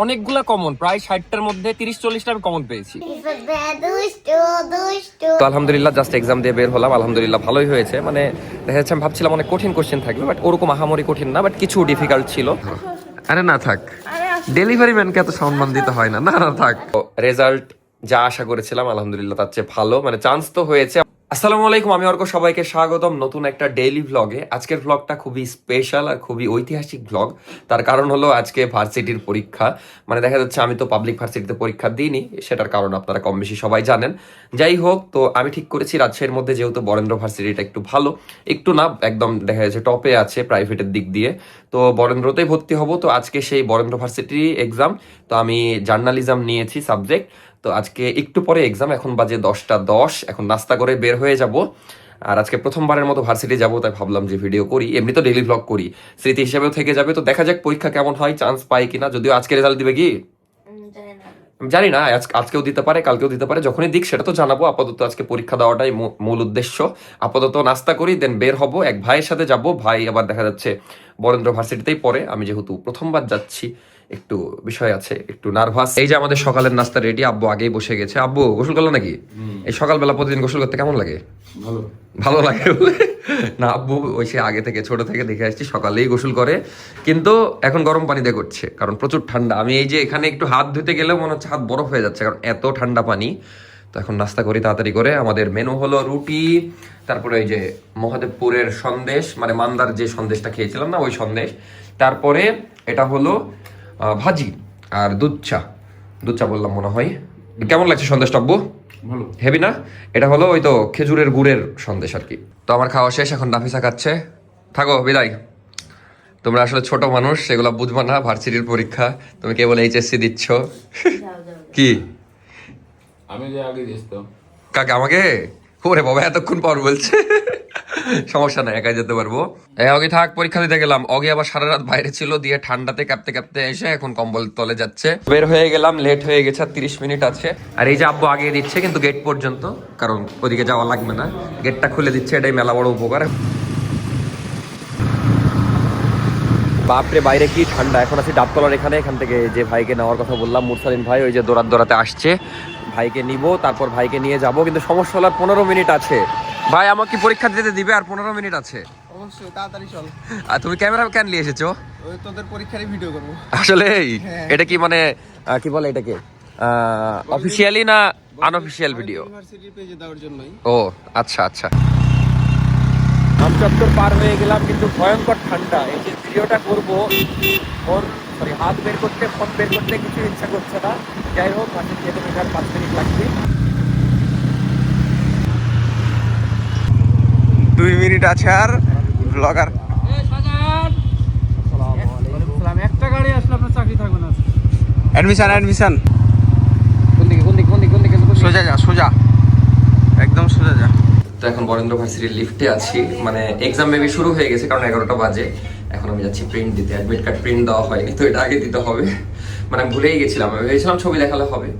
অনেকগুলা কমন, প্রায় 60টার মধ্যে 30-40টা আমি কমন পেয়েছি। তো আলহামদুলিল্লাহ জাস্ট এক্সাম দিয়ে বের হলাম, আলহামদুলিল্লাহ ভালোই হয়েছে। মানে দেখা যাচ্ছে আমি ভাবছিলাম অনেক কঠিন কোশ্চেন থাকবে, বাট ওরকম আহামরি কঠিন না, বাট কিছু ডিফিকাল্ট ছিল। আরে না থাক, ডেলিভারি ম্যানকে এত সম্মান দিতে হয় না, না না থাক। রেজাল্ট যা আশা করেছিলাম আলহামদুলিল্লাহ তার চেয়ে ভালো, মানে চান্স তো হয়েছে। আসসালামু আলাইকুম, আমি অর্ক, সবাইকে স্বাগতম নতুন একটা ডেইলি ভ্লগে। আজকের ভ্লগটা খুবই স্পেশাল আর খুবই ঐতিহাসিক ভ্লগ। তার কারণ হলো আজকে ভার্সিটির পরীক্ষা। মানে দেখা যাচ্ছে আমি তো পাবলিক ভার্সিটিতে পরীক্ষা দিইনি, সেটার কারণ আপনারা কম বেশি সবাই জানেন। যাই হোক, তো আমি ঠিক করেছি রাজশাহীর মধ্যে যেহেতু বরেন্দ্র ভার্সিটিটা একটু ভালো, একটু না একদম দেখা যাচ্ছে টপে আছে প্রাইভেটের দিক দিয়ে, তো বরেন্দ্রতেই ভর্তি হব। তো আজকে সেই বরেন্দ্র ভার্সিটি এক্সাম। তো আমি জার্নালিজম নিয়েছি সাবজেক্ট। তো আজকে একটু পরে এক্সাম, এখন বাজে 10টা 10, এখন নাস্তা করে বের হয়ে যাব। আর আজকে প্রথমবারের মতো ভার্সিটি যাব, তাই ভাবলাম যে ভিডিও করি। এমনি তো ডেইলি ভ্লগ করি, স্মৃতি হিসেবেও থেকে যাবে। তো দেখা যাক পরীক্ষা কেমন হয়, চান্স পাই কিনা। যদিও আজকে রেজাল্ট দিবে কি জানি না, আজকেও দিতে পারে, কালকেও দিতে পারে, যখনই দিক সেটা তো জানাবো। আপাতত আজকে পরীক্ষা দেওয়াটাই মূল উদ্দেশ্য। আপাতত নাস্তা করি, দেন বের হব। এক ভাইয়ের সাথে যাব, ভাই আবার দেখা যাচ্ছে বরেন্দ্র ভার্সিটিতেই পড়ে। আমি যেহেতু প্রথমবার যাচ্ছি, একটু বিষয় আছে, একটু নার্ভাস। এই যে আমাদের সকালের নাস্তা রেডি, আব্বু আগেই বসে গেছে। আব্বু গোসল করলো নাকি? এই সকালবেলা প্রতিদিন গোসল করতে কেমন লাগে? ভালো ভালো লাগে বলে না, আব্বু ওই সে আগে থেকে ছোট থেকে দেখে আসছি সকালেই গোসল করে, কিন্তু এখন গরম পানি দিয়ে করছে কারণ প্রচুর ঠান্ডা। আমি এই যে এখানে একটু হাত ধুতে গেলেও মনে হচ্ছে হাত বরফ হয়ে যাচ্ছে, কারণ এত ঠান্ডা পানি। তো এখন নাস্তা করি তাড়াতাড়ি করে। আমাদের মেনু হলো রুটি, তারপরে এই যে মহাদেবপুরের সন্দেশ, মানে মান্দার যে সন্দেশটা খেয়েছিলাম না ওই সন্দেশ, তারপরে এটা হলো ভাজি আর দুধ চা। দুধ চা বললাম মনে হয়। কেমন লাগছে সন্দেশটা আব্বু? ভালো হেভি না? এটা হলো ওই তো খেজুরের গুড়ের সন্দেশ আর কি। তো আমার খাওয়া শেষ, এখন নাফিসা খাচ্ছে। থাকো, বিদায়। তোমরা আসলে ছোট মানুষ, সেগুলো বুঝবা না। ভার্সিটির পরীক্ষা, তুমি কেবল এইচএসসি দিচ্ছ। কি আমি যে আগে দিস তো কাকে? আমাকে? ওরে বাবা, এতক্ষণ পর বলছে। সমস্যা নাই, একাই যেতে পারবো। অগি থাক, পরীক্ষা দিতে গেলাম। অগি আবার সারা রাত বাইরে ছিল, দিয়ে ঠান্ডাতে কাঁপতে কাঁপতে এসে এখন কম্বল তলে যাচ্ছে। বের হয়ে গেলাম, লেট হয়ে গেছে, আর 30 মিনিট আছে। আর এই যে আব্বু আগে দিচ্ছে কিন্তু গেট পর্যন্ত, কারণ ওদিকে যাওয়া লাগবে না, গেটটা খুলে দিচ্ছে, এটাই মেলা বড় উপকার। বাপরে বাইরে কি ঠান্ডা। এখন আছি ডাবতলার এখানে, এখান থেকে যে ভাইকে নেওয়ার কথা বললাম, মুরসালিন ভাই, ওই যে দৌড়াতে আসছে। ভাইকে নিব, তারপর ভাইকে নিয়ে যাব, কিন্তু সমস্যা হলো 15 মিনিট আছে। ভাই আমাকে কি পরীক্ষা দিতে দিবে? আর 15 মিনিট আছে। অবশ্যই তাড়াতাড়ি চল। আর তুমি ক্যামেরা কেন নিয়ে এসেছো? ওই তোদের পরীক্ষারই ভিডিও করব। আসলে হ্যাঁ। এটা কি মানে কি বলে এটাকে, অফিসিয়ালি না আনঅফিসিয়াল ভিডিও? ইউনিভার্সিটির পেজে দেওয়ার জন্যই। ও আচ্ছা আচ্ছা। আমচত্বর পার হয়ে গেলাম, কিন্তু ভয়ঙ্কর ঠান্ডা। এই যে ভিডিওটা করবো, ফোন সরি হাত বের করতে, ফোন বের করতে কিছু ইচ্ছা করছে না। যাই হোক, মাসে যেতে 5 মিনিট লাগবে। 2 মিনিট আছে আর ব্লগার। একটা গাড়ি আসলে আপনার চাকরি থাকবে না। অ্যাডমিশন কোন দিকে কোন দিকে কোন দিকে কোন দিকে? সোজা যা, সোজা একদম সোজা যা। তো এখন বরেন্দ্র ভার্সিটির লিফটে আছি, মানে এক্সাম মেবি শুরু হয়ে গেছে, কারণ 11টা বাজে। এখন আমি যাচ্ছি প্রিন্ট দিতে। অ্যাডমিট কার্ড প্রিন্ট দেওয়া হয়নি, তো এটা আগে দিতে হবে। মানে আমি ভুলেই গেছিলাম, আমি ভেবেছিলাম ছবি দেখালে হবে,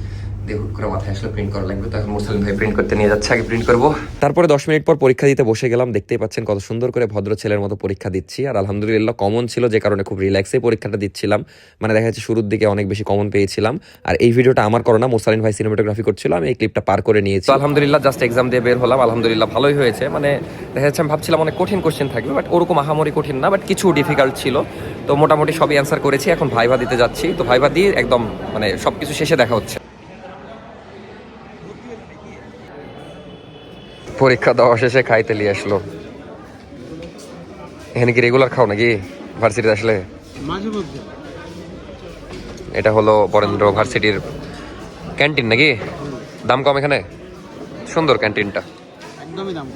হুট করে মাথায় আসলে প্রিন্ট করা লাগবে। তো এখন মুরসালিম ভাই প্রিন্ট করতে নিয়ে যাচ্ছে, আগে প্রিন্ট করবো। তারপরে 10 মিনিট পর পরীক্ষা দিতে বসে গেলাম। দেখতেই পাচ্ছেন কত সুন্দর করে ভদ্র ছেলের মতো পরীক্ষা দিচ্ছি। আর আলহামদুলিল্লাহ কমন ছিল, যে কারণে খুব রিল্যাক্সে পরীক্ষাটা দিচ্ছিলাম। মানে দেখা যাচ্ছে শুরুর দিকে অনেক বেশি কমন পেয়েছিলাম। আর এই ভিডিওটা আমার করোনা, মুরসালিম ভাই সিনেমাটোগ্রাফি করছিল, আমি এই ক্লিপটা পার করে নিয়েছি। তো আলহামদুলিল্লাহ জাস্ট এক্সাম দিয়ে বের হলাম, আলহামদুলিল্লাহ ভালোই হয়েছে। মানে দেখা যাচ্ছে আমি ভাবছিলাম অনেক কঠিন কোশ্চেন থাকবে, বাট ওরকম আহামরি কঠিন না, বাট কিছু ডিফিকাল্ট ছিল। তো মোটামুটি সবই অ্যান্সার করেছি। এখন ভাইভা দিতে যাচ্ছি। তো ভাইভা দিয়ে একদম মানে সবকিছু শেষে দেখা হচ্ছে। পরীক্ষা দেওয়া শেষে খাইতে নিয়ে আসলো। এখানে কি রেগুলার খাও নাকি ভার্সিটিতে আসলে? মাঝে মধ্যে। এটা হলো বরেন্দ্র ভার্সিটির ক্যান্টিন নাকি? দাম কম এখানে, সুন্দর ক্যান্টিনটা। একদমই দাম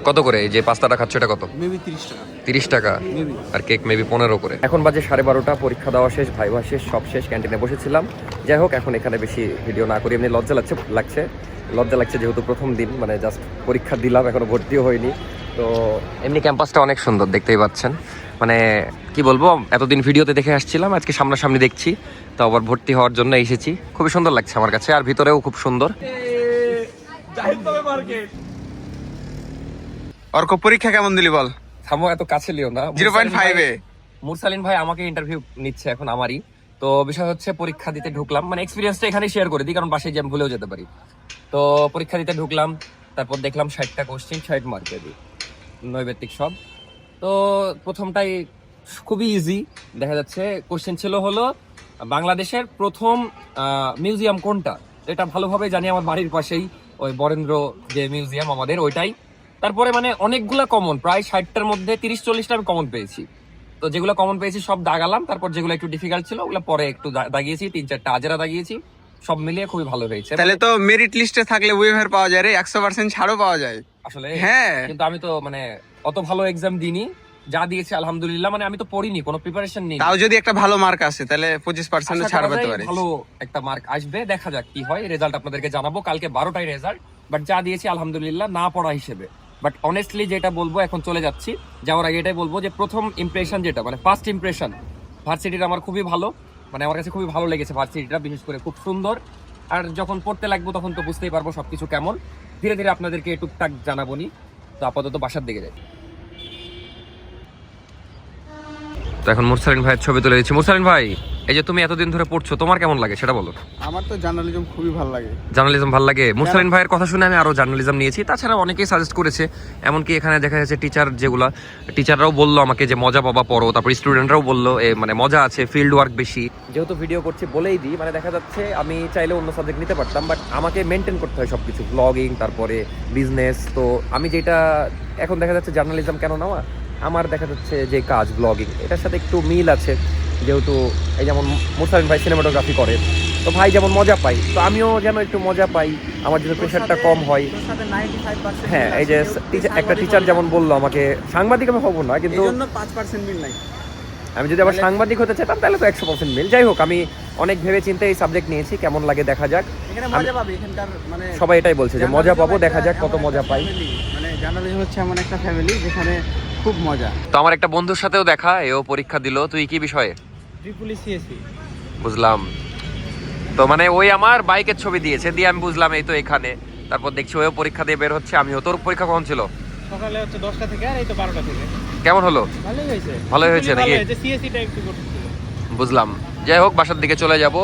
কত করে এই যে পাস্তাটা খাচ্ছ, এটা কত? মেবি 30 টাকা। 30 টাকা। মেবি। আর কেক মেবি 15 করে। এখন বাজে 12:30, পরীক্ষা দেওয়া শেষ, ভাইভা শেষ, সব শেষ, ক্যান্টিনে বসেছিলাম। যাই হোক, এখন এখানে বেশি ভিডিও না করি, এমনি লজ্জা লাগছে যেহেতু প্রথম দিন, মানে জাস্ট পরীক্ষা দিলাম, এখনো ভর্তিও হয়নি। তো এমনি ক্যাম্পাসটা অনেক সুন্দর, দেখতেই পাচ্ছেন। মানে কি বলবো, এতদিন ভিডিওতে দেখে আসছিলাম, আজকে সামনাসামনি দেখছি। তো আবার ভর্তি হওয়ার জন্য এসেছি, খুবই সুন্দর লাগছে আমার কাছে। আর ভিতরেও খুব সুন্দর। অর্ক পরীক্ষা কেমন দিলি বল? থামো, এত কাছে লিও না। 0.5 এ মুরসালিন ভাই আমাকে ইন্টারভিউ নিচ্ছে এখন আমারই। তো বিষয় হচ্ছে পরীক্ষা দিতে ঢুকলাম, মানে এক্সপিরিয়েন্সটা এখানে শেয়ার করে দিই কারণ বাসায় যে আমি ভুলেও যেতে পারি। তো পরীক্ষা দিতে ঢুকলাম, তারপর দেখলাম 60টা কোশ্চেন 60 মার্কের নৈবেত্তিক সব। তো প্রথমটাই খুবই ইজি, দেখা যাচ্ছে কোশ্চেন ছিল হলো বাংলাদেশের প্রথম মিউজিয়াম কোনটা। এটা ভালোভাবে জানি, আমার বাড়ির পাশেই ওই বরেন্দ্র যে মিউজিয়াম আমাদের ওইটাই। তারপরে মানে অনেকগুলা কমন, প্রায় 60টার মধ্যে 30-40টা আমি কমন পেয়েছি। তো যেগুলো কমন পেয়েছি সব দাগালাম, তারপর যেগুলো একটু ডিফিকাল্ট ছিল ওগুলো পরে একটু দাগিয়েছি, 3-4টা আজেরা দাগিয়েছি। সব মিলিয়ে খুবই ভালো হয়েছে। তাহলে তো মেরিট লিস্টে থাকলে ওয়েভার পাওয়া যায় রে, 100% ছাড়ও পাওয়া যায়। আসলে হ্যাঁ। কিন্তু আমি তো মানে অত ভালো এক্সাম দিইনি, যা দিয়েছি আলহামদুলিল্লাহ, মানে আমি তো পড়িনি, কোনো প্রিপারেশন নেই। তাও যদি একটা ভালো মার্ক আসে তাহলে 25% ছাড় পেতে পারে। ভালো একটা মার্ক আসবে, দেখা যাক কি হয়। রেজাল্ট আপনাদেরকে জানাবো কালকে 12টায় রেজাল্ট। বাট যা দিয়েছি আলহামদুলিল্লাহ, না পড়া হিসেবে। বাট অনেস্টলি যেটা বলবো, এখন চলে যাচ্ছি, যাওয়ার আগে এটাই বলবো যে প্রথম ইমপ্রেশন যেটা, মানে ফার্স্ট ইমপ্রেশন ভার্সিটিটা আমার খুবই ভালো, মানে আমার কাছে খুবই ভালো লেগেছে ভার্সিটিটা, বিশেষ করে খুব সুন্দর। আর যখন পড়তে লাগবো তখন তো বুঝতেই পারবো সবকিছু কেমন। ধীরে ধীরে আপনাদেরকে টুকটাক জানাবো নি। তো আপাতত বাসার দিকে যাই। তো এখন মুরসালিন ভাইয়ের ছবি তুলে দিচ্ছি। মুরসালিন ভাই, এই যে তুমি এতদিন ধরে পড়ছো, তোমার কেমন লাগে সেটা বলো। আমার তো জার্নালিজম খুবই ভালো লাগে। জার্নালিজম ভালো লাগে। মুরসালিন ভাইয়ের কথা শুনে আমি আরো জার্নালিজম নিয়েছি। তাছাড়া অনেকেই সাজেস্ট করেছে, এমনকি এখানে দেখা যাচ্ছে টিচাররাও বললো আমাকে যে মজা পাবা পড়ো, তারপর স্টুডেন্টরাও বললো মানে মজা আছে, ফিল্ড ওয়ার্ক বেশি। যেহেতু ভিডিও করছি বলেই দিই, মানে দেখা যাচ্ছে আমি চাইলে অন্য সাবজেক্ট নিতে পারতাম, বাট আমাকে মেনটেন করতে হয় সবকিছু, ব্লগিং, তারপরে বিজনেস। তো আমি যেটা এখন দেখা যাচ্ছে জার্নালিজম কেন নেওয়া, আমার দেখা যাচ্ছে যে কাজ ব্লগিং, এটার সাথে একটু মিল আছে। যেহেতু এই যেমন মুরসালিন ভাই সিনেমাটোগ্রাফি করে, তো ভাই যেমন মজা পাই, তো আমিও যেন একটু মজা পাই, আমার জন্য প্রেশারটা কম হয়। হ্যাঁ, এই যে একটা টিচার যেমন বললো আমাকে, সাংবাদিক আমি হবো না, কিন্তু 5% মিল নাই। আমি যদি আবার সাংবাদিক হতে চাইতাম তাহলে তো 100% মিল। যাই হোক, আমি অনেক ভেবে চিন্তে এই সাবজেক্ট নিয়েছি, কেমন লাগে দেখা যাক। এখানে মজা পাবে, এখানকার মানে সবাই এটাই বলছে যে মজা পাবো, দেখা যাক কত মজা পাই। মানে জার্নালিজম হচ্ছে এমন একটা ফ্যামিলি যেখানে খুব মজা। তো আমার একটা বন্ধুর সাথেও দেখা, এও পরীক্ষা দিল। তুই কি বিষয়ে? Triple CSC. বুঝলাম। তো মানে ওই আমার বাইকের ছবি দিয়েছে, দিয়ে আমি বুঝলাম এই তো এখানে। তারপর দেখছি ওও পরীক্ষা দিয়ে বের হচ্ছে, আমিও। তোর পরীক্ষা কখন ছিল? সকালে হচ্ছে 10টা থেকে, আর এই তো 12টা থেকে। কেমন হলো? ভালোই হয়েছে। ভালোই হয়েছে নাকি? সিএসসিটা একটু কঠিন ছিল। বুঝলাম। যাই হোক, বাসার দিকে চলে যাব।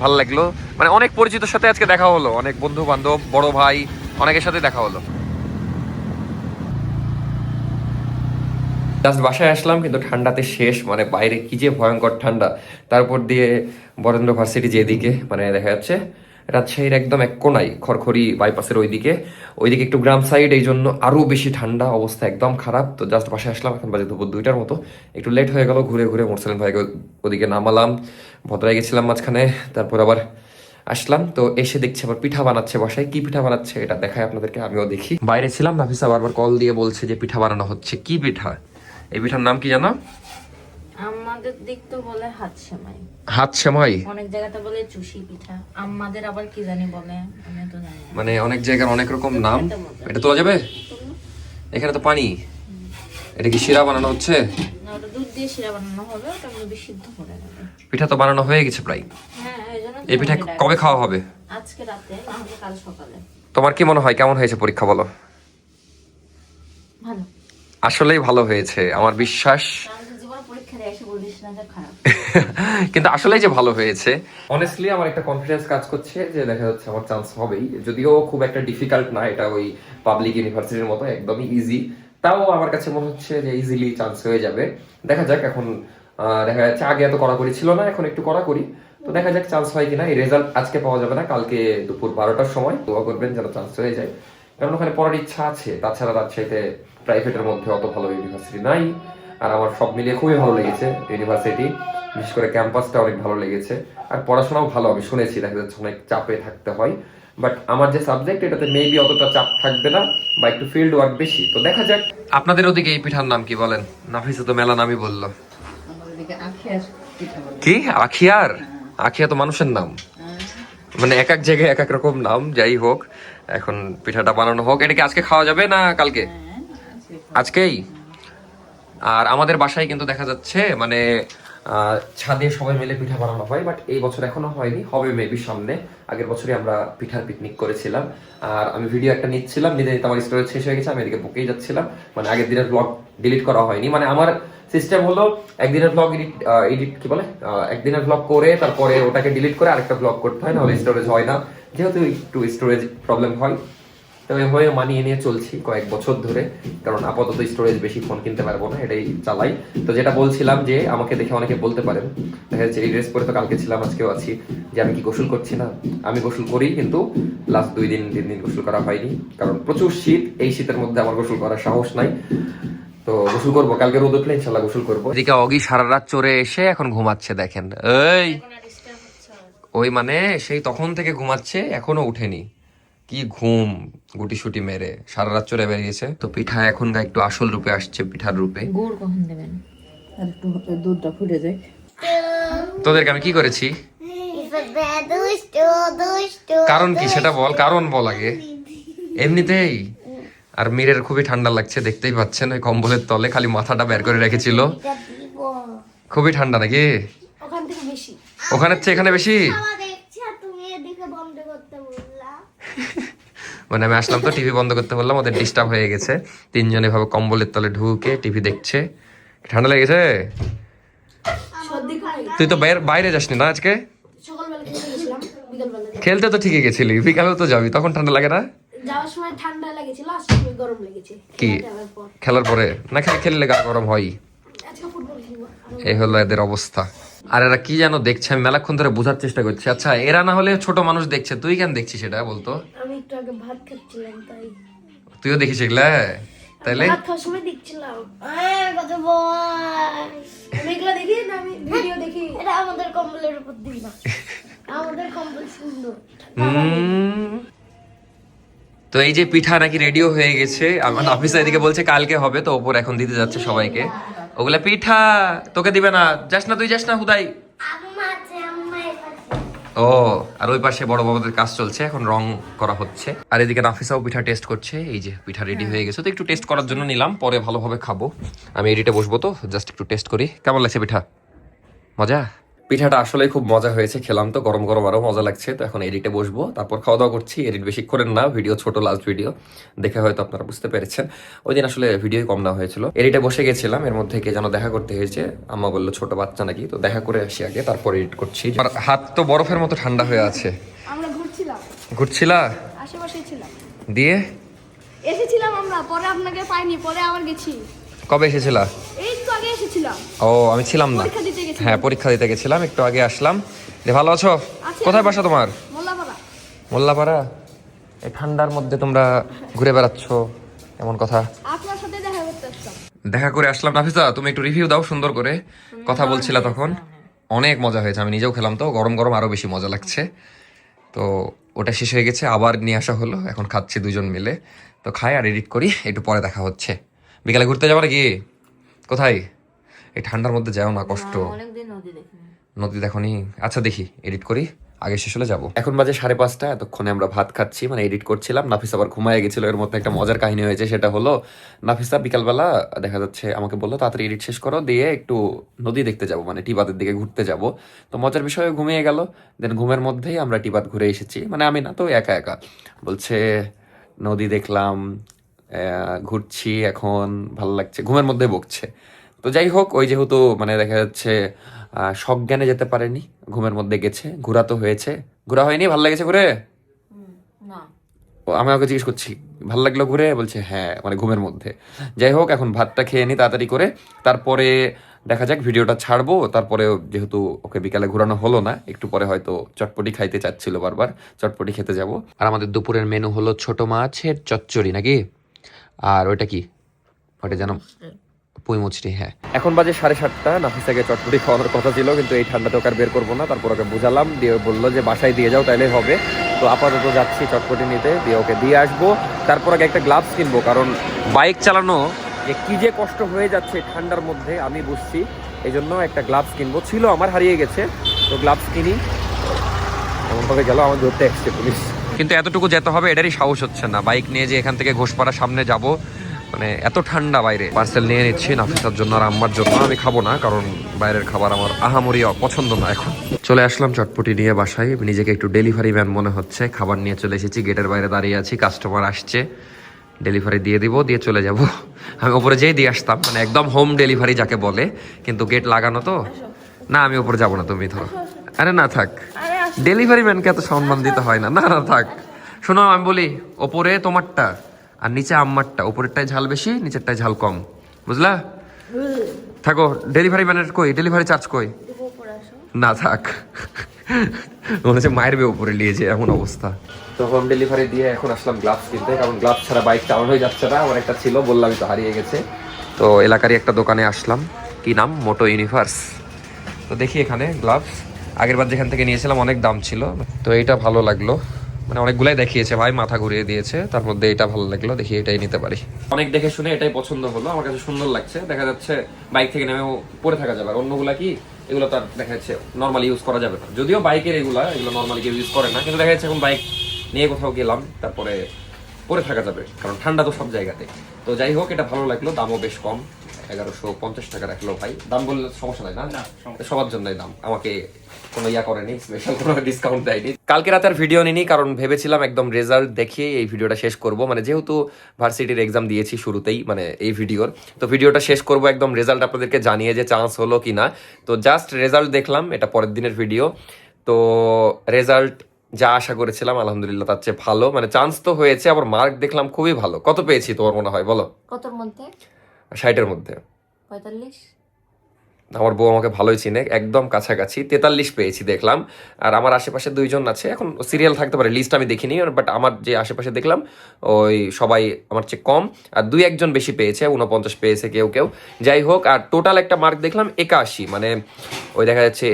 ভালো লাগলো, মানে অনেক পরিচিতর সাথে আজকে দেখা হলো, অনেক বন্ধু বান্ধব, বড় ভাই, অনেকের সাথে দেখা হলো। জাস্ট বাসায় আসলাম, কিন্তু ঠান্ডাতে শেষ, মানে বাইরে কি যে ভয়ঙ্কর ঠান্ডা। তারপর দিয়ে বরেন্দ্র ভার্সিটি যেদিকে, মানে দেখা যাচ্ছে রাজশাহীর একদম এক কোনায়, খড়খড়ি বাইপাসের ওইদিকে একটু গ্রাম সাইড, এই জন্য আরও বেশি ঠান্ডা, অবস্থা একদম খারাপ। তো জাস্ট বাসায় আসলাম, এখন বাজে দুপুর 2টার মতো, একটু লেট হয়ে গেল। ঘুরে ঘুরে মুরসালিন ভাইকে ওদিকে নামালাম, ভদ্রায় গেছিলাম মাঝখানে, তারপর আবার আসলাম। তো এসে দেখছি আবার পিঠা বানাচ্ছে বাসায়। কি পিঠা বানাচ্ছে এটা দেখায় আপনাদেরকে, আমিও দেখি। বাইরে ছিলাম, নাফিসা বারবার কল দিয়ে বলছে যে পিঠা বানানো হচ্ছে। কি পিঠা? এই পিঠার নাম কি জানো? আমাদের দিক তো বলে হাত সেমাই, হাত সেমাই। অনেক জায়গাতে বলে চুষি পিঠা, আমাদের আবার কি জানি বলে, আমি তো জানি না। মানে অনেক জায়গার অনেক রকম নাম। এটা তোলা যাবে? এখানে তো পানি। এটা কি শিরা বানানো হচ্ছে? না, ওটা দুধ দিয়ে শিরা বানানো হবে, ওটা আমি সিদ্ধ করে নেবে। পিঠা তো বানানো হয়ে গেছে প্রায়। হ্যাঁ, এই জন্য এই পিঠা কবে খাওয়া হবে? আজকে রাতে, না হলে কাল সকালে। তোমার কি মনে হয় কেমন হয়েছে পরীক্ষা, বলো? ভালো। আসলেই ভালো হয়েছে, আমার বিশ্বাস। আমি জীবন পরীক্ষা দিয়ে এসে বলিস না যে খারাপ। কিন্তু আসলেই যে ভালো হয়েছে। অনেস্টলি আমার একটা কনফিডেন্স কাজ করছে যে দেখা যাচ্ছে আমার চান্স হবেই, যদিও খুব একটা ডিফিকাল্ট না, এটা ওই পাবলিক ইউনিভার্সিটির মতো একদমই ইজি। তাও আমার কাছে মনে হচ্ছে যে ইজিলি চান্স হয়ে যাবে। দেখা যাক এখন। দেখা যাচ্ছে আগে এত কড়াকড়ি ছিল না, এখন একটু কড়াকড়ি। তো দেখা যাক চান্স হয় কিনা। এই রেজাল্ট আজকে পাওয়া যাবে না, কালকে দুপুর 12টার সময়। দোয়া করবেন যেন চান্স হয়ে যায়, কারণ ওখানে পড়ার ইচ্ছা আছে। তাছাড়া রাজশাহীতে প্রাইভেটের মধ্যে অত ভালো ইউনিভার্সিটি নাই। আর আমার সব মিলিয়ে খুবই ভালো লেগেছে ইউনিভার্সিটি, বিশেষ করে ক্যাম্পাসটা অনেক ভালো লেগেছে। আর পড়াশোনাও ভালো, আমি শুনেছি দেখা যাচ্ছে অনেক চাপে থাকতে হয়। বাট আমার যে সাবজেক্ট, এটাতে মেবি অতটা চাপ থাকবে না, বা একটু ফিল্ড ওয়ার্ক বেশি। তো দেখা যাক। আপনাদের ওদিকে এই পিঠার নাম কি বলেন? নাফিসা তো মেলা নামই বললো। কি আখিয়ার? আখিয়া তো মানুষের নাম, মানে এক এক জায়গায় এক এক রকম নাম। যাই হোক, এখন পিঠাটা বানানো হোক। এটা কি আজকে খাওয়া যাবে না কালকে? আজকেই। আর আমাদের বাসায় কিন্তু দেখা যাচ্ছে মানে ছাদে সবাই মিলে পিঠা বানানো হয়, বাট এই বছর এখনো হয়নি, হবে মেবি সামনে। আগের বছরই আমরা পিঠার পিকনিক করেছিলাম। আর আমি ভিডিও একটা নিচ্ছিলাম, নিতে নিতে আমার স্টোরেজ শেষ হয়ে গেছে, আমি এদিকে বুকেই যাচ্ছিলাম। মানে আগের দিনের ব্লগ ডিলিট করা হয়নি, মানে আমার সিস্টেম হলো একদিনের ব্লগ এডিট কি বলে একদিনের ব্লগ করে তারপরে ওটাকে ডিলিট করে আরেকটা ব্লগ করতে হয়, নাহলে স্টোরেজ হয় না, যেহেতু একটু স্টোরেজ প্রবলেম হয়। তো হয়ে মানিয়ে নিয়ে চলছি কয়েক বছর ধরে, কারণ আপাতত স্টোরেজ বেশি ফোন কিনতে পারবো না, এটাই চালাই। তো যেটা বলছিলাম যে আমাকে দেখে অনেকে বলতে পারেন, দেখা যাচ্ছে এই ড্রেস পরে তো কালকে ছিলাম আজকেও আছি, যে আমি কি গোসল করছি না। আমি গোসল করি, কিন্তু লাস্ট 2-3 দিন গোসল করা হয়নি, কারণ প্রচুর শীত। এই শীতের মধ্যে আমার গোসল করার সাহস নাই, তো গোসল করবো কালকে, রোদ উঠলে ইনশাল্লাহ গোসল করবো। এদিকে অগি সারা রাত চড়ে এসে এখন ঘুমাচ্ছে, দেখেন এই ওই মানে সেই তখন থেকে ঘুমাচ্ছে, এখনো উঠেনি। কি ঘুম, গুটি সুটি মেরে সারা রাত চড়ে বেরিয়েছে। তো পিঠা এখন একটু আসল রূপে আসছে, পিঠার রূপে। গুড় কখন দেবেন? আর একটু দুধটা ফুটে যায়। তোদেরকে আমি কি করেছি, কারণ কি সেটা বল, কারণ বল আগে। এমনিতেই আর মীরের খুবই ঠান্ডা লাগছে, দেখতেই পাচ্ছেন, ওই কম্বলের তলে খালি মাথাটা বের করে রেখেছিল। খুবই ঠান্ডা নাকি? ওখানের চেয়ে এখানে বেশি। মানে আমি আসলাম তো টিভি বন্ধ করতে বললাম, ওদের ডিস্টার্ব হয়ে গেছে। তিনজনে ভাবে কম্বলের তলে ঢুকে টিভি দেখছে। ঠান্ডা লেগেছে? তুই তো বাইরে যাসনি না আজকে? খেলতে তো ঠিকই গেছিলি, বিকালে তো যাবি, তখন ঠান্ডা লাগে না? যাওয়ার সময় ঠান্ডা লেগেছিল, আসার সময় গরম লেগেছে। কি খেলার পরে না? খেললে গা গরম হয়। আজকে ফুটবল খেলবো। এই হলো এদের অবস্থা। আর এরা কি যেন দেখছে, আমি মেলাক্ষণ ধরে বোঝার চেষ্টা করছি। আচ্ছা এরা না হলে ছোট মানুষ দেখছে, তুই কেন দেখছিস সেটা বলতো? আমি একটু আগে ভাত খাচ্ছিলাম, তাই। তুইও দেখিস এগুলা? তাইলে ভাত খাওয়ার সময় দেখছিলাম। কত বল! আমি এগুলো দেখি না, আমি ভিডিও দেখি। এটা আমাদের কম্বলের উপর দিই না, আমাদের কম্বল সুন্দর। তো এই যে পিঠা নাকি রেডিও হয়ে গেছে, আমার অফিসে এদিকে বলছে কালকে হবে, তো ওপর এখন দিতে যাচ্ছে সবাইকে। ওগুলা পিঠা তোকে দিবে না, যাস না, তুই যাস না হুদাই। ও আর ওই পাশে বড় বাবাদের কাজ চলছে, এখন রং করা হচ্ছে। আর এদিকে নাফিসাও পিঠা টেস্ট করছে। এই যে পিঠা রেডি হয়ে গেছে, তো একটু টেস্ট করার জন্য নিলাম, পরে ভালোভাবে খাবো। আমি এডিটে বসবো, তো জাস্ট একটু টেস্ট করি। কেমন লাগছে পিঠা? মজা? পিঠাটা আসলে খুব মজা হয়েছে, খেলাম তো গরম গরম, আরো মজা লাগছে। তো এখন এডিটে বসবো, তারপর খাওয়া দাওয়া করছি। এডিট বেশি করেন না, ভিডিও ছোট, লাস্ট ভিডিও দেখে হয়তো আপনারা বুঝতে পেরেছেন। ওই দিন আসলে ভিডিও কম না হয়েছিল, এডিটে বসে গেছিলাম, এর মধ্যে কে যেন দেখা করতে হয়েছে। আম্মা বললো ছোট বাচ্চা নাকি, তো দেখা করে আসি আগে, তারপর এডিট করছি। আর হাত তো বরফের মতো ঠান্ডা হয়ে আছে। আমরা ঘুরছিলাম, ঘুরছিলা? আশেপাশেই ছিলাম। দিয়ে এসেছিলাম আমরা, পরে আপনাকে পাইনি, পরে আবার গেছি। কবে এসেছিলা? এই তো আগে এসেছিলাম। ও আমি ছিলাম না। পরীক্ষা দিতে গেছিলাম। হ্যাঁ পরীক্ষা দিতে গেছিলাম, একটু আগে আসলাম। ভালো আছো? আছি। কোথায় বাসা তোমার? মোল্লাপাড়া। মোল্লাপাড়া? এই ঠান্ডার মধ্যে তোমরা ঘুরে বেড়াচ্ছ, এমন কথা? আপনার সাথে দেখা করতে আসলাম। দেখা করে আসলাম। নাফিসা তুমি একটু রিভিউ দাও সুন্দর করে, কথা বলছিলা তখন। অনেক মজা হয়েছে, আমি নিজেও খেলাম তো, গরম গরম আরো বেশি মজা লাগছে। তো ওটা শেষ হয়ে গেছে, আবার নিয়ে আসা হলো, এখন খাচ্ছি দুজন মিলে। তো খাই আর এডিট করি, একটু পরে দেখা হচ্ছে। বিকালে ঘুরতে যাবো নাকি? কোথায়? এই ঠান্ডার মধ্যে যাও না, কষ্ট। অনেকদিন নদী দেখিনি। নদী দেখনি? আচ্ছা দেখি, এডিট করি, আগে শেষ হলে যাবো। এখন বাজে 5:30, এতক্ষণে আমরা ভাত খাচ্ছি, মানে এডিট করছিলাম। নাফিসা আবার ঘুমায় গেছিল। এর মধ্যে একটা মজার কাহিনী হয়েছে, সেটা হলো নাফিসা বিকালবেলা দেখা যাচ্ছে আমাকে বললো তাড়াতাড়ি এডিট শেষ করো, দিয়ে একটু নদী দেখতে যাবো, মানে টিবাদের দিকে ঘুরতে যাব। তো মজার বিষয়ে ঘুমিয়ে গেল। দেন ঘুমের মধ্যেই আমরা টিবাদ ঘুরে এসেছি, মানে আমি না, তো একা একা। বলছে নদী দেখলাম, ঘুরছি, এখন ভালো লাগছে, ঘুমের মধ্যে বকছে। তো যাই হোক, ওই যেহেতু মানে দেখা যাচ্ছে সজ্ঞানে যেতে পারেনি, ঘুমের মধ্যে গেছে। ঘোরা তো হয়েছে, ঘোরা হয়নি? ভালো লেগেছে ঘুরে? না। ও আমি ওকে জিজ্ঞেস করছি ভালো লাগলো ঘুরে, বলছে হ্যাঁ, মানে ঘুমের মধ্যে। যাই হোক, এখন ভাতটা খেয়ে নি তাড়াতাড়ি করে, তারপরে দেখা যাক ভিডিওটা ছাড়বো। তারপরে যেহেতু ওকে বিকালে ঘোরানো হলো না, একটু পরে হয়তো চটপটি খাইতে চাচ্ছিল বারবার, চটপটি খেতে যাব। আর আমাদের দুপুরের মেনু হলো ছোট মাছের চচ্চড়ি নাকি, আর ওইটা কি, ওটা যেন পুঁই মুচড়ি। হ্যাঁ এখন বাজে 7:30, নাফিসাকে চটপটি খাওয়ানোর কথা ছিল, কিন্তু এই ঠান্ডাতে ওকে আর বের করবো না। তারপর ওকে বুঝালাম, দিয়ে বললো যে বাসায় দিয়ে যাও তাইলে হবে। তো আপাতত যাচ্ছি চটপটি নিতে, দিয়ে ওকে দিয়ে আসবো। তারপর আগে একটা গ্লাভস কিনবো, কারণ বাইক চালানো যে কি যে কষ্ট হয়ে যাচ্ছে ঠান্ডার মধ্যে আমি বুঝছি। এই জন্য একটা গ্লাভস কিনবো, ছিল আমার, হারিয়ে গেছে। তো গ্লাভস কিনি। এমনভাবে গেল, আমার ধরতে এসছে পুলিশ। কিন্তু এতটুকু যেতে হবে এটারই সাহস হচ্ছে না, বাইক নিয়ে যে এখান থেকে ঘোষপাড়া সামনে যাব, মানে এত ঠান্ডা বাইরে। পার্সেল নিয়ে নিচ্ছি নাফিসার জন্য আর আম্মার জন্য। আমি খাবো না, কারণ বাইরের খাবার আমার আহামরি পছন্দ না। এখন চলে আসলাম চটপটি নিয়ে বাসায়, নিজেকে একটু ডেলিভারি ম্যান মনে হচ্ছে। খাবার নিয়ে চলে এসেছি, গেটের বাইরে দাঁড়িয়ে আছি, কাস্টমার আসছে। ডেলিভারি দিয়ে দিব, দিয়ে চলে যাব। আমি ওপরে যেই দিয়ে আসতাম, মানে একদম হোম ডেলিভারি যাকে বলে, কিন্তু গেট লাগানো তো। না আমি ওপরে যাবো না, তুমি ধরো। আরে না থাক, ডেলিভারি ম্যানকে এত সম্মান দিতে হয় না। না না থাক, শোনো আমি বলি, ওপরে তোমারটা আর নিচে আম্মারটা, ওপরেরটায় ঝাল বেশি, নিচেরটায় ঝাল কম, বুঝলা? থাকো। ডেলিভারি ম্যানের কই, ডেলিভারি চার্জ কই? না থাক, মনে হচ্ছে মায়ের বে উপরে নিয়েছে, এমন অবস্থা। তো হোম ডেলিভারি দিয়ে এখন আসলাম গ্লাভস কিনতে, কারণ গ্লাভস ছাড়া বাইক চালানো হয়ে যাচ্ছে না। আমার একটা ছিল, বললামই তো, হারিয়ে গেছে। তো এলাকারই একটা দোকানে আসলাম, কি নাম, মোটো ইউনিভার্স। তো দেখি এখানে গ্লাভস, আগের বার যেখান থেকে নিয়েছিলাম অনেক দাম ছিল, তো এইটা ভালো লাগলো। মানে অনেকগুলাই দেখিয়েছে ভাই, মাথা ঘুরিয়ে দিয়েছে, তার মধ্যে এটা ভালো লাগলো, দেখি এটাই নিতে পারি। অনেক দেখে শুনে এটাই পছন্দ হলো, আমার কাছে সুন্দর লাগছে। দেখা যাচ্ছে বাইক থেকে নেমেও পরে থাকা যাবে। আর অন্যগুলা কি, এগুলো তার দেখা যাচ্ছে নর্মালি ইউজ করা যাবে না, যদিও বাইকের এগুলো নর্মালি কেউ ইউজ করে না, কিন্তু দেখা যাচ্ছে এখন বাইক নিয়ে কোথাও গেলাম, তারপরে পরে থাকা যাবে, কারণ ঠান্ডা তো সব জায়গাতে। তো যাই হোক, এটা ভালো লাগলো, দামও বেশ কম, 1150 টাকা রাখলো ভাই। দাম বললে সমস্যা নাই না, সবার জন্যই দাম, আমাকে কোনো ইয়া করেনি, স্পেশাল কোনো ডিসকাউন্ট দেয়নি। কালকে রাতে আর ভিডিও নিনি, কারণ ভেবেছিলাম একদম রেজাল্ট দেখিয়ে এই ভিডিওটা শেষ করব। মানে যেহেতু ভার্সিটির এক্সাম দিয়েছি শুরুতেই, মানে এই ভিডিওর, তো ভিডিওটা শেষ করব একদম রেজাল্ট আপনাদেরকে জানিয়ে যে চান্স হলো কি না। তো জাস্ট রেজাল্ট দেখলাম, এটা পরের দিনের ভিডিও। তো রেজাল্ট যা আশা করেছিলাম আলহামদুলিল্লাহ তার চেয়ে ভালো, মানে চান্স তো হয়েছে, আবার মার্ক দেখলাম খুবই ভালো। কত পেয়েছি তোমার মনে হয় বলো? কতর মধ্যে? 60-এর মধ্যে। 45? আমার বউ আমাকে ভালোই চিনে, একদম কাছাকাছি 43 পেয়েছি দেখলাম। আর আমার আশেপাশে দুইজন আছে, এখন সিরিয়াল থাকতে পারে, লিস্ট আমি দেখিনি, বাট আমার যে আশেপাশে দেখলাম ওই সবাই আমার চেয়ে কম, আর 2-1 বেশি পেয়েছে, 49 পেয়েছে কেউ কেউ। যাই হোক, আর টোটাল একটা মার্ক দেখলাম 81, মানে ওই দেখা যাচ্ছে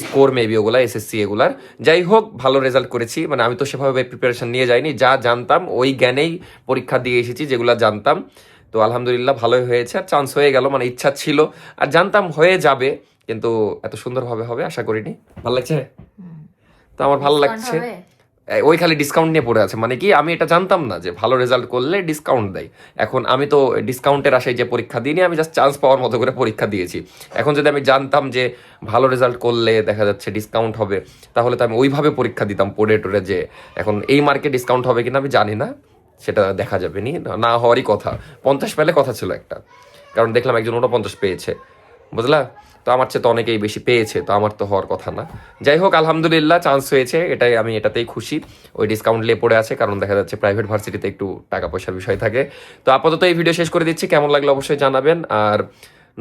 স্কোর মেবি ওগুলা এসএসসি এগুলার। যাই হোক, ভালো রেজাল্ট করেছি, মানে আমি তো সেভাবে প্রিপারেশন নিয়ে যাইনি, যা জানতাম ওই জ্ঞানেই পরীক্ষা দিয়ে এসেছি, যেগুলো জানতাম। তো আলহামদুলিল্লাহ ভালোই হয়েছে, আর চান্স হয়ে গেল, মানে ইচ্ছা ছিল আর জানতাম হয়ে যাবে, কিন্তু এত সুন্দরভাবে হবে আশা করিনি। ভালো লাগছে তো, আমার ভালো লাগছে। ওই খালি ডিসকাউন্ট নিয়ে পড়ে আছে, মানে কি আমি এটা জানতাম না যে ভালো রেজাল্ট করলে ডিসকাউন্ট দেয়। এখন আমি তো ডিসকাউন্টের আশায় যে পরীক্ষা দিইনি, আমি জাস্ট চান্স পাওয়ার মতো করে পরীক্ষা দিয়েছি। এখন যদি আমি জানতাম যে ভালো রেজাল্ট করলে দেখা যাচ্ছে ডিসকাউন্ট হবে, তাহলে তো আমি ওইভাবে পরীক্ষা দিতাম পড়ে টোরে। যে এখন এই মার্কে ডিসকাউন্ট হবে কিনা আমি জানি না, সেটা দেখা যাবে নি, না হওয়ারই কথা। 50 পেলে কথা ছিল একটা, কারণ দেখলাম একজন 49 পেয়েছে, বুঝলা? তো আমার চেয়ে তো অনেকেই বেশি পেয়েছে, তো আমার তো হওয়ার কথা না। যাই হোক, আলহামদুলিল্লাহ চান্স হয়েছে, এটাই আমি এটাতেই খুশি। ওই ডিসকাউন্ট নিয়ে পড়ে আছে, কারণ দেখা যাচ্ছে প্রাইভেট ভার্সিটিতে একটু টাকা পয়সার বিষয় থাকে। তো আপাতত এই ভিডিও শেষ করে দিচ্ছি, কেমন লাগলো অবশ্যই জানাবেন। আর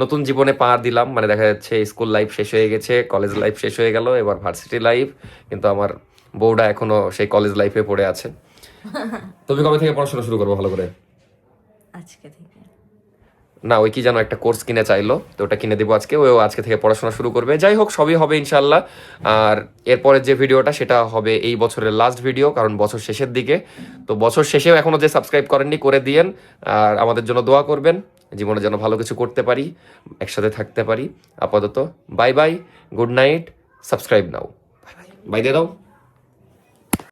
নতুন জীবনে পা দিলাম, মানে দেখা যাচ্ছে স্কুল লাইফ শেষ হয়ে গেছে, কলেজ লাইফ শেষ হয়ে গেল, এবার ভার্সিটি লাইফ, কিন্তু আমার বউটা এখনো সেই কলেজ লাইফে পড়ে আছে। তুমি কবে থেকে পড়াশোনা শুরু করবো ভালো করে? আজকে থেকে না, ওই কি যেন একটা কোর্স কিনে চাইলো, তো ওটা কিনে দেবো আজকে, ও আজকে থেকে পড়াশোনা শুরু করবে। যাই হোক, সবই হবে ইনশাল্লাহ। আর এরপরের যে ভিডিওটা, সেটা হবে এই বছরের লাস্ট ভিডিও, কারণ বছর শেষের দিকে। তো বছর শেষেও এখনো যে সাবস্ক্রাইব করেননি করে দিয়েন, আর আমাদের জন্য দোয়া করবেন, জীবনে যেন ভালো কিছু করতে পারি, একসাথে থাকতে পারি। আপাতত bye bye, good night, subscribe নাও, বাই দিয়ে দাও।